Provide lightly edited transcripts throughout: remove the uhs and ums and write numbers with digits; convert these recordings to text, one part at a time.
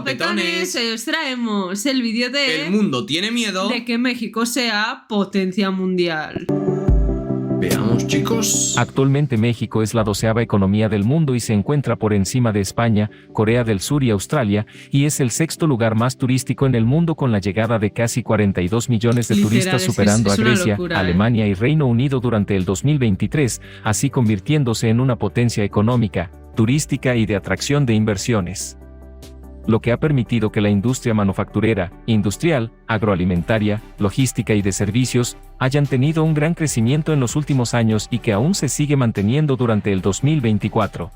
guapetones, os traemos el vídeo de El mundo tiene miedo de que México sea potencia mundial. Veamos, chicos. Actualmente México es la 12ª economía del mundo y se encuentra por encima de España, Corea del Sur y Australia, y es el 6º lugar más turístico en el mundo con la llegada de casi 42 millones de turistas, superando a Grecia, locura, Alemania y Reino Unido durante el 2023, así convirtiéndose en una potencia económica, turística y de atracción de inversiones, lo que ha permitido que la industria manufacturera, industrial, agroalimentaria, logística y de servicios hayan tenido un gran crecimiento en los últimos años y que aún se sigue manteniendo durante el 2024.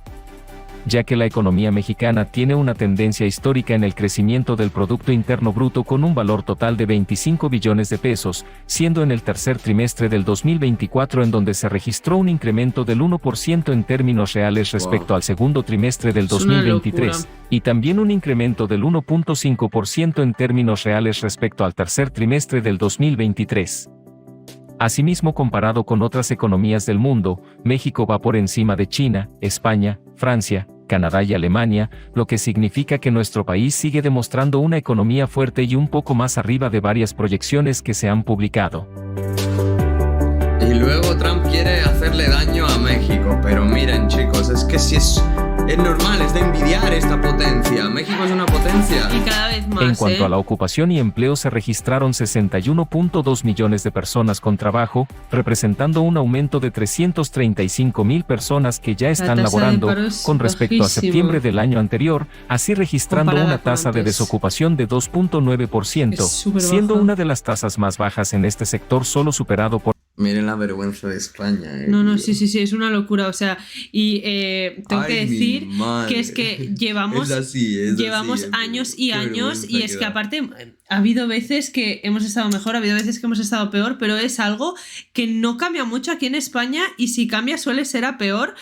Ya que la economía mexicana tiene una tendencia histórica en el crecimiento del Producto Interno Bruto con un valor total de 25 billones de pesos, siendo en el tercer trimestre del 2024 en donde se registró un incremento del 1% en términos reales respecto al segundo trimestre del 2023, y también un incremento del 1.5% en términos reales respecto al tercer trimestre del 2023. Asimismo, comparado con otras economías del mundo, México va por encima de China, España, Francia, Canadá y Alemania, lo que significa que nuestro país sigue demostrando una economía fuerte y un poco más arriba de varias proyecciones que se han publicado. Y luego Trump quiere hacerle daño a México, pero miren, chicos, es que si es normal, es de envidiar esta potencia. México es una potencia. Y cada vez más. En cuanto a la ocupación y empleo, se registraron 61.2 millones de personas con trabajo, representando un aumento de 335,000 personas que ya están laborando con respecto a septiembre del año anterior, así registrando una tasa de desocupación de 2.9%, siendo una de las tasas más bajas en este sector, solo superado por... Miren la vergüenza de España. No, sí, es una locura, o sea, y tengo que decir que es que llevamos años y años, y es que aparte ha habido veces que hemos estado mejor, ha habido veces que hemos estado peor, pero es algo que no cambia mucho aquí en España, y si cambia suele ser a peor.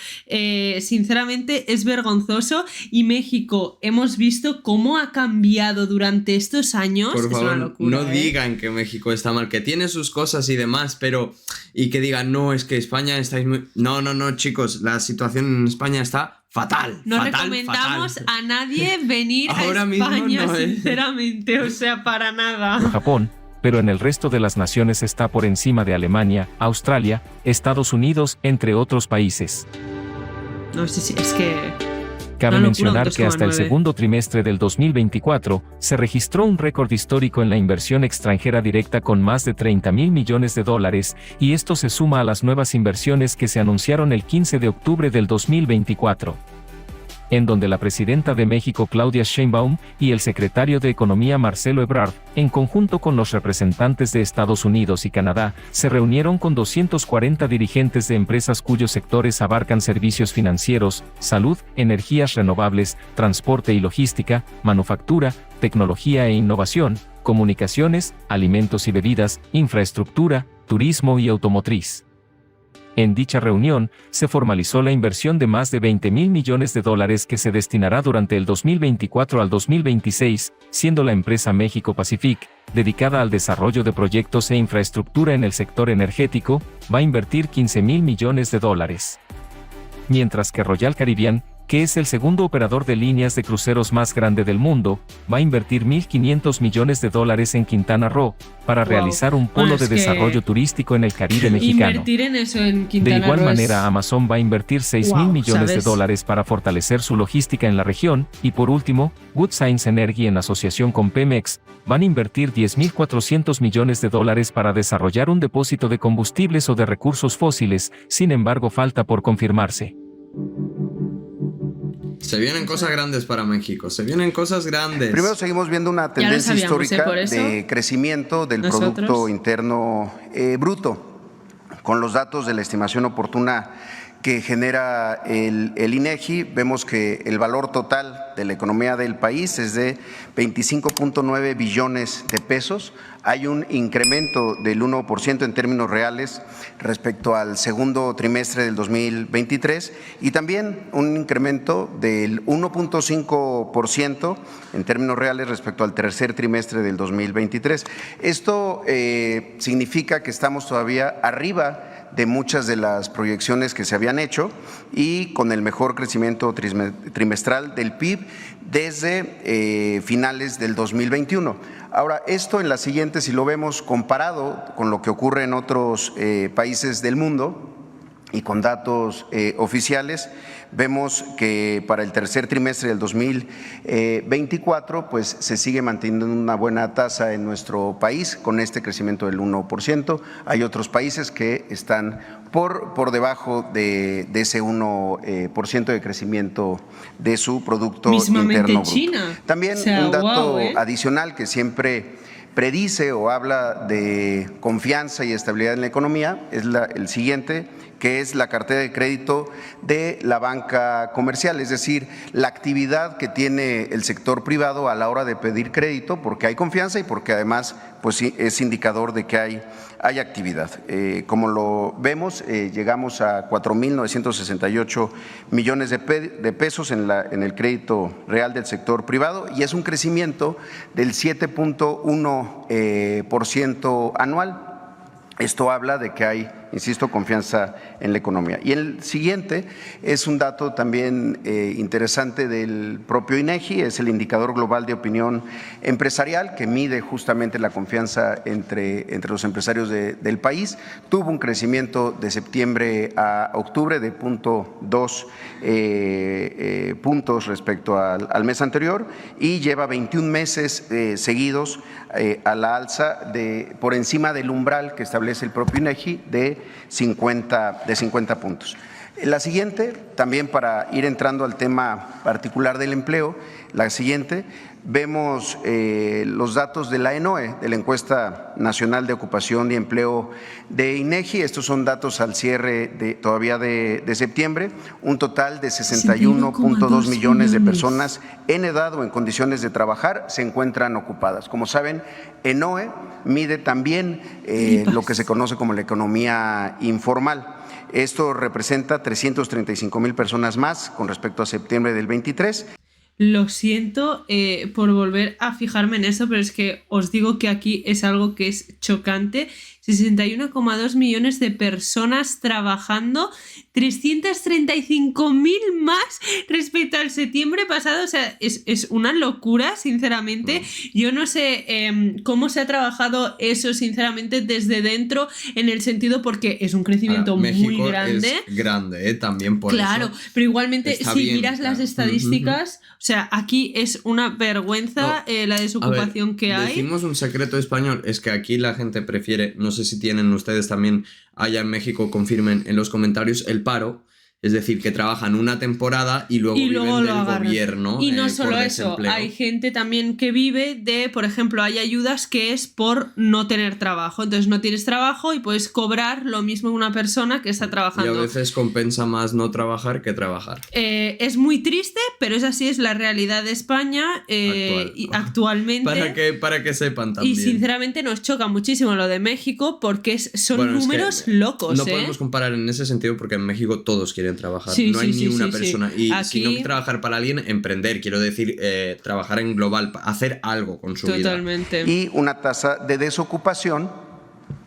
Sinceramente es vergonzoso, y México hemos visto cómo ha cambiado durante estos años. Por favor, es una locura, no digan que México está mal, que tiene sus cosas y demás, pero... Y que digan, no, es que España estáis muy... No, chicos, la situación en España está fatal. No fatal, recomendamos fatal. a nadie venir Ahora a España, mismo no, sinceramente, o sea, para nada. Japón, pero en el resto de las naciones está por encima de Alemania, Australia, Estados Unidos, entre otros países. No, sí, es que... Cabe mencionar que hasta el segundo trimestre del 2024, se registró un récord histórico en la inversión extranjera directa con más de 30,000 millones de dólares, y esto se suma a las nuevas inversiones que se anunciaron el 15 de octubre del 2024. En donde la presidenta de México, Claudia Sheinbaum, y el secretario de Economía, Marcelo Ebrard, en conjunto con los representantes de Estados Unidos y Canadá, se reunieron con 240 dirigentes de empresas cuyos sectores abarcan servicios financieros, salud, energías renovables, transporte y logística, manufactura, tecnología e innovación, comunicaciones, alimentos y bebidas, infraestructura, turismo y automotriz. En dicha reunión, se formalizó la inversión de más de 20,000 millones de dólares que se destinará durante el 2024 al 2026, siendo la empresa México Pacific, dedicada al desarrollo de proyectos e infraestructura en el sector energético, va a invertir 15,000 millones de dólares. Mientras que Royal Caribbean, que es el segundo operador de líneas de cruceros más grande del mundo, va a invertir 1.500 millones de dólares en Quintana Roo, para realizar un polo de desarrollo turístico en el Caribe mexicano. Invertir en eso en Quintana De igual Roo manera, Amazon va a invertir 6,000 millones de dólares para fortalecer su logística en la región, y por último, Good Science Energy en asociación con Pemex, van a invertir 10,400 millones de dólares para desarrollar un depósito de combustibles o de recursos fósiles, sin embargo falta por confirmarse. Se vienen cosas grandes para México, se vienen cosas grandes. Primero seguimos viendo una tendencia histórica de crecimiento del Producto Interno Bruto, con los datos de la estimación oportuna que genera el INEGI, vemos que el valor total de la economía del país es de 25.9 billones de pesos. Hay un incremento del 1% en términos reales respecto al segundo trimestre del 2023 y también un incremento del 1.5% en términos reales respecto al tercer trimestre del 2023. Esto significa que estamos todavía arriba de muchas de las proyecciones que se habían hecho y con el mejor crecimiento trimestral del PIB desde finales del 2021. Ahora, esto en la siguiente, si lo vemos comparado con lo que ocurre en otros países del mundo y con datos oficiales, vemos que para el tercer trimestre del 2024 pues se sigue manteniendo una buena tasa en nuestro país con este crecimiento del 1%. Hay otros países que están por debajo de ese 1% de crecimiento de su Producto Interno Bruto. China. También un dato adicional que siempre predice o habla de confianza y estabilidad en la economía es el siguiente, que es la cartera de crédito de la banca comercial, es decir, la actividad que tiene el sector privado a la hora de pedir crédito, porque hay confianza y porque además pues, es indicador de que hay actividad. Como lo vemos, llegamos a 4.968 millones de pesos en el crédito real del sector privado y es un crecimiento del 7.1% anual. Esto habla de que hay, insisto, confianza en la economía. Y el siguiente es un dato también interesante del propio INEGI, es el indicador global de opinión empresarial que mide justamente la confianza entre los empresarios del país. Tuvo un crecimiento de septiembre a octubre de 0.2 puntos respecto al mes anterior y lleva 21 meses seguidos a la alza por encima del umbral que establece el propio INEGI de 50 puntos. La siguiente, también para ir entrando al tema particular del empleo, la siguiente, vemos los datos de la ENOE, de la Encuesta Nacional de Ocupación y Empleo de INEGI. Estos son datos al cierre todavía de septiembre, un total de 61.2 millones de personas en edad o en condiciones de trabajar se encuentran ocupadas. Como saben, ENOE mide también lo que se conoce como la economía informal. Esto representa 335,000 personas más con respecto a septiembre del 23. Lo siento por volver a fijarme en eso, pero es que os digo que aquí es algo que es chocante. 61,2 millones de personas trabajando, 335.000 más respecto al septiembre pasado. O sea, es una locura, sinceramente. Yo no sé cómo se ha trabajado eso, sinceramente, desde dentro, en el sentido porque es un crecimiento muy grande. Es grande, también por eso. Claro, pero igualmente, si miras las estadísticas, o sea, aquí es una vergüenza la desocupación que hay. Decimos un secreto español, es que aquí la gente prefiere, no sé si tienen ustedes también allá en México, confirmen en los comentarios, el paro. Es decir, que trabajan una temporada y luego viven del gobierno. Y no solo eso, hay gente también que vive de, por ejemplo, hay ayudas que es por no tener trabajo. Entonces no tienes trabajo y puedes cobrar lo mismo que una persona que está trabajando. Y a veces compensa más no trabajar que trabajar. Es muy triste, pero es así, es la realidad de España actualmente. Para que sepan también. Y sinceramente nos choca muchísimo lo de México porque son números locos. No podemos comparar en ese sentido porque en México todos quieren trabajar, no hay ni una persona. Y aquí, si no trabajar para alguien, emprender, quiero decir, trabajar en global, hacer algo con su vida. Y una tasa de desocupación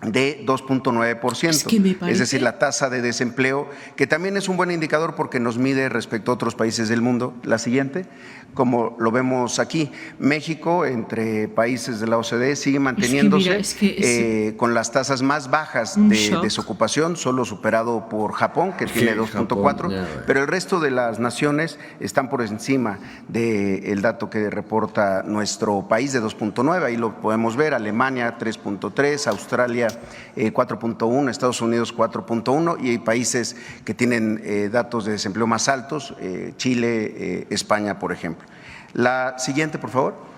de 2.9%, es decir, la tasa de desempleo, que también es un buen indicador porque nos mide respecto a otros países del mundo. La siguiente, como lo vemos aquí, México, entre países de la OCDE, sigue manteniéndose con las tasas más bajas de desocupación, solo superado por Japón, que tiene 2.4, pero el resto de las naciones están por encima del dato que reporta nuestro país de 2.9, ahí lo podemos ver, Alemania 3.3, Australia 4.1, Estados Unidos 4.1 y hay países que tienen datos de desempleo más altos, Chile, España, por ejemplo. La siguiente, por favor.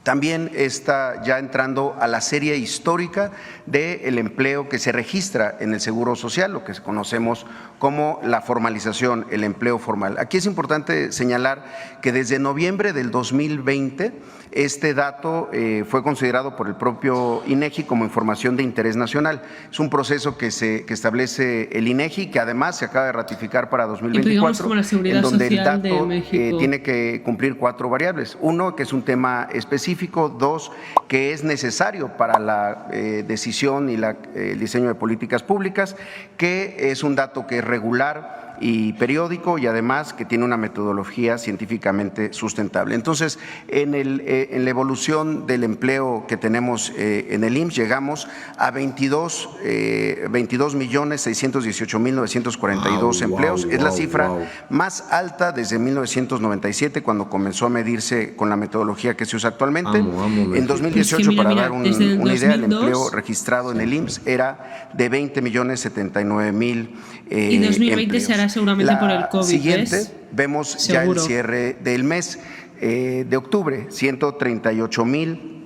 También está ya entrando a la serie histórica del empleo que se registra en el Seguro Social, lo que conocemos como la formalización, el empleo formal. Aquí es importante señalar que desde noviembre del 2020 este dato fue considerado por el propio INEGI como información de interés nacional. Es un proceso que establece el INEGI, que además se acaba de ratificar para 2024, como la seguridad en donde social el dato de México tiene que cumplir 4 variables. Uno, que es un tema específico, específico. 2, que es necesario para la decisión y el diseño de políticas públicas, que es un dato que es regular y periódico y además que tiene una metodología científicamente sustentable. Entonces, en la evolución del empleo que tenemos en el IMSS llegamos a 22.618.942 empleos. Es la cifra más alta desde 1997, cuando comenzó a medirse con la metodología que se usa actualmente. En 2018, para dar una idea, el empleo registrado en el IMSS era de 20.079.000 y 2020 empleos. Será seguramente por el COVID. Siguiente, vemos ya el cierre del mes de octubre, 138.000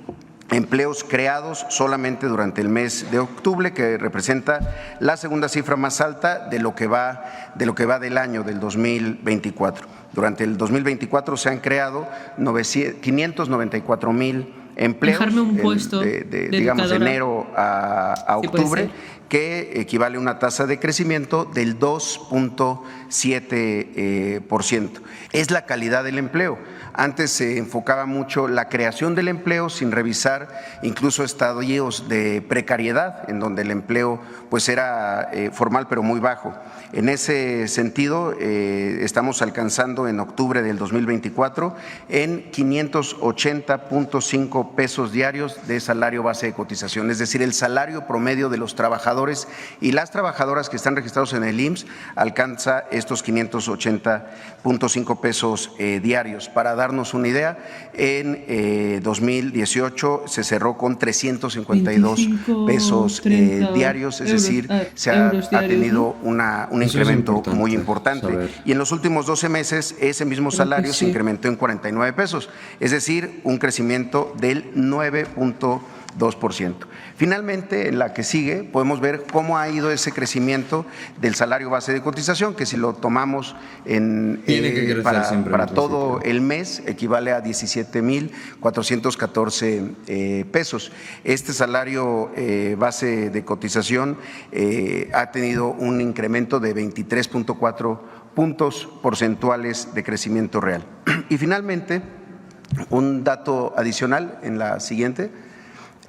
empleos creados solamente durante el mes de octubre, que representa la segunda cifra más alta de lo que va del año del 2024. Durante el 2024 se han creado 594.000 empleos. Dejarme un puesto digamos, de enero a octubre, que equivale a una tasa de crecimiento del 2.7%. Es la calidad del empleo. Antes se enfocaba mucho la creación del empleo sin revisar incluso estadios de precariedad, en donde el empleo pues era formal pero muy bajo. En ese sentido, estamos alcanzando en octubre del 2024 en 580.5 pesos diarios de salario base de cotización, es decir, el salario promedio de los trabajadores y las trabajadoras que están registrados en el IMSS alcanza estos 580.5 pesos diarios. Para darnos una idea, en 2018 se cerró con 352 pesos diarios, es decir, se ha tenido un incremento muy importante. Y en los últimos 12 meses ese mismo salario se incrementó en 49 pesos, es decir, un crecimiento del 9.2%. Finalmente, en la que sigue, podemos ver cómo ha ido ese crecimiento del salario base de cotización, que si lo tomamos para todo el mes, equivale a 17.414 pesos. Este salario base de cotización ha tenido un incremento de 23.4 puntos porcentuales de crecimiento real. Y finalmente, un dato adicional en la siguiente,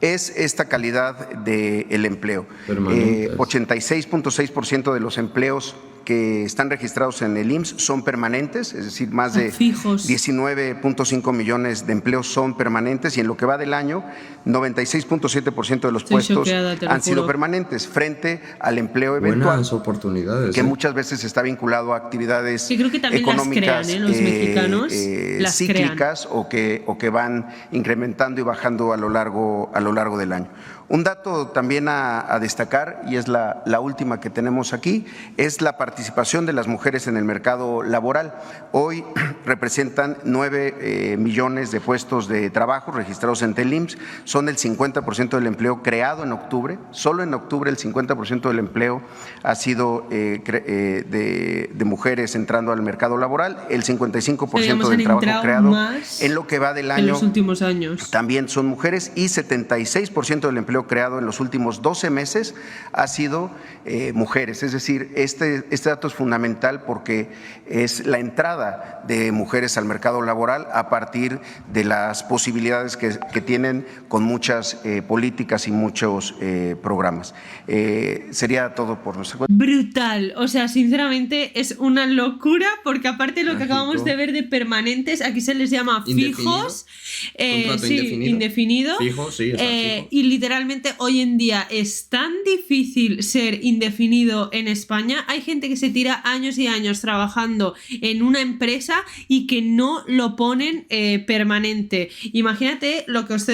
es esta calidad del empleo. 86.6% de los empleos que están registrados en el IMSS son permanentes, es decir, más de 19.5 millones de empleos son permanentes, y en lo que va del año, 96.7% de los puestos han sido permanentes, frente al empleo eventual. Buenas oportunidades. Que muchas veces está vinculado a actividades creo que también económicas las crean, los mexicanos las cíclicas o que van incrementando y bajando a lo largo del año. Un dato también a destacar, y es la última que tenemos aquí, es la participación de las mujeres en el mercado laboral. Hoy representan 9 millones de puestos de trabajo registrados en el IMSS, son el 50% del empleo creado en octubre. Solo en octubre el 50% del empleo ha sido de mujeres entrando al mercado laboral, el 55% del trabajo creado en lo que va del año en los últimos años también son mujeres, y 76% del empleo creado en los últimos 12 meses ha sido mujeres. Es decir, este dato es fundamental porque es la entrada de mujeres al mercado laboral a partir de las posibilidades que tienen con muchas políticas y muchos programas. Sería todo por nuestra cuenta. Brutal, o sea, sinceramente es una locura, porque aparte lo que acabamos de ver de permanentes, aquí se les llama fijos, indefinido. Fijo, sí, fijo. Y literalmente hoy en día es tan difícil ser indefinido en España. Hay gente que se tira años y años trabajando en una empresa y que no lo ponen permanente. Imagínate lo que os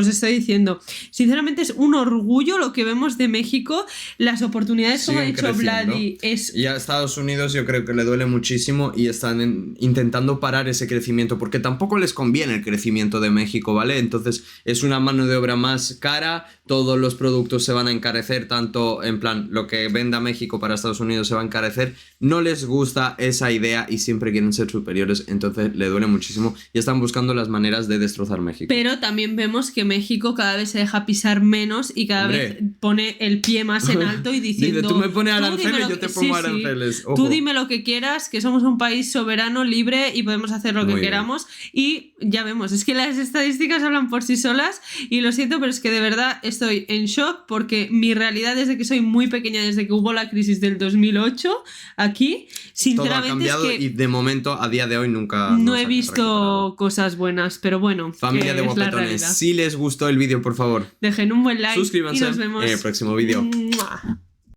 estoy diciendo. Sinceramente es un orgullo lo que vemos de México, las oportunidades, como ha dicho Vladi. Y a Estados Unidos yo creo que le duele muchísimo y están intentando parar ese crecimiento, porque tampoco les conviene el crecimiento de México, ¿vale? Entonces es una mano de obra más cara, todos los productos se van a encarecer, tanto en plan lo que venda México para Estados Unidos se va a encarecer parecer no les gusta esa idea y siempre quieren ser superiores, entonces le duele muchísimo y están buscando las maneras de destrozar México. Pero también vemos que México cada vez se deja pisar menos y cada vez pone el pie más en alto y diciendo... Dice, tú me pones aranceles, yo te pongo aranceles. Ojo. Tú dime lo que quieras, que somos un país soberano, libre y podemos hacer lo que queramos. Y ya vemos, es que las estadísticas hablan por sí solas y lo siento, pero es que de verdad estoy en shock porque mi realidad desde que soy muy pequeña, desde que hubo la crisis del 2008, aquí, sinceramente todo ha cambiado, es que y de momento, a día de hoy, nunca... No he visto cosas buenas, pero bueno. Familia de guapetones, si les gustó el vídeo, por favor, dejen un buen like suscríbanse y nos vemos en el próximo vídeo. ¡Mua!